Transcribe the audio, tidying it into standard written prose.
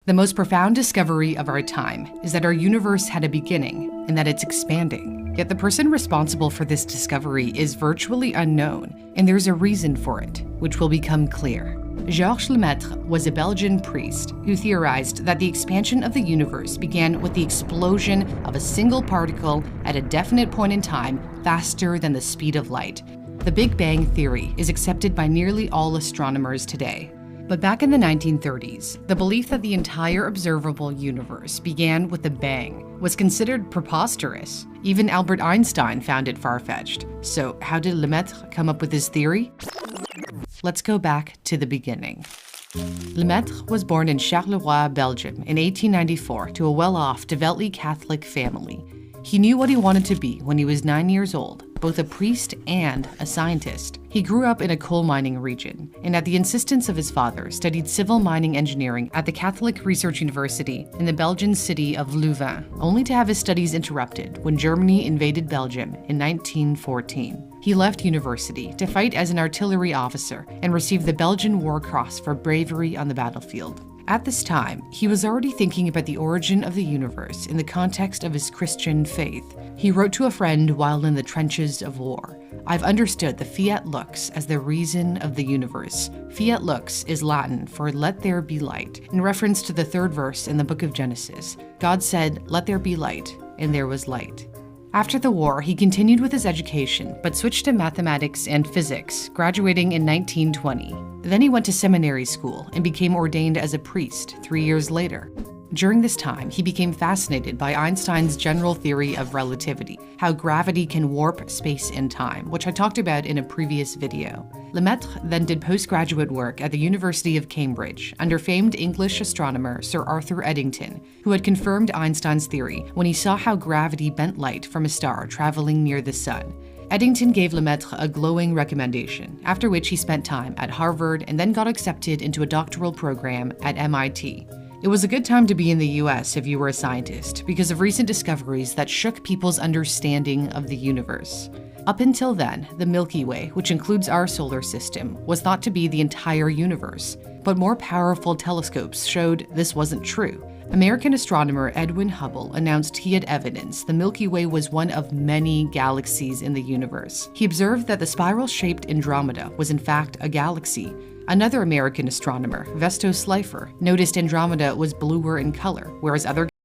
The most profound discovery of our time is that our universe had a beginning and that it's expanding. Yet the person responsible for this discovery is virtually unknown, and there's a reason for it, which will become clear. Georges Lemaitre was a Belgian priest who theorized that the expansion of the universe began with the explosion of a single particle at a definite point in time faster than the speed of light. The Big Bang theory is accepted by nearly all astronomers today. But back in the 1930s, the belief that the entire observable universe began with a bang was considered preposterous. Even Albert Einstein found it far-fetched. So how did Lemaitre come up with his theory? Let's go back to the beginning. Lemaitre was born in Charleroi, Belgium in 1894 to a well-off, devoutly Catholic family. He knew what he wanted to be when he was 9 years old, both a priest and a scientist. He grew up in a coal mining region, and at the insistence of his father, studied civil mining engineering at the Catholic Research University in the Belgian city of Louvain, only to have his studies interrupted when Germany invaded Belgium in 1914. He left university to fight as an artillery officer and received the Belgian War Cross for bravery on the battlefield. At this time, he was already thinking about the origin of the universe in the context of his Christian faith. He wrote to a friend while in the trenches of war, "I've understood the fiat lux as the reason of the universe." Fiat lux is Latin for "let there be light," in reference to the third verse in the book of Genesis. God said, "Let there be light," and there was light. After the war, he continued with his education, but switched to mathematics and physics, graduating in 1920. Then he went to seminary school and became ordained as a priest 3 years later. During this time, he became fascinated by Einstein's general theory of relativity, how gravity can warp space and time, which I talked about in a previous video. Lemaitre then did postgraduate work at the University of Cambridge under famed English astronomer Sir Arthur Eddington, who had confirmed Einstein's theory when he saw how gravity bent light from a star traveling near the sun. Eddington gave Lemaitre a glowing recommendation, after which he spent time at Harvard and then got accepted into a doctoral program at MIT. It was a good time to be in the US if you were a scientist, because of recent discoveries that shook people's understanding of the universe. Up until then, the Milky Way, which includes our solar system, was thought to be the entire universe, but more powerful telescopes showed this wasn't true. American astronomer Edwin Hubble announced he had evidence the Milky Way was one of many galaxies in the universe. He observed that the spiral-shaped Andromeda was in fact a galaxy. Another American astronomer, Vesto Slipher, noticed Andromeda was bluer in color, whereas other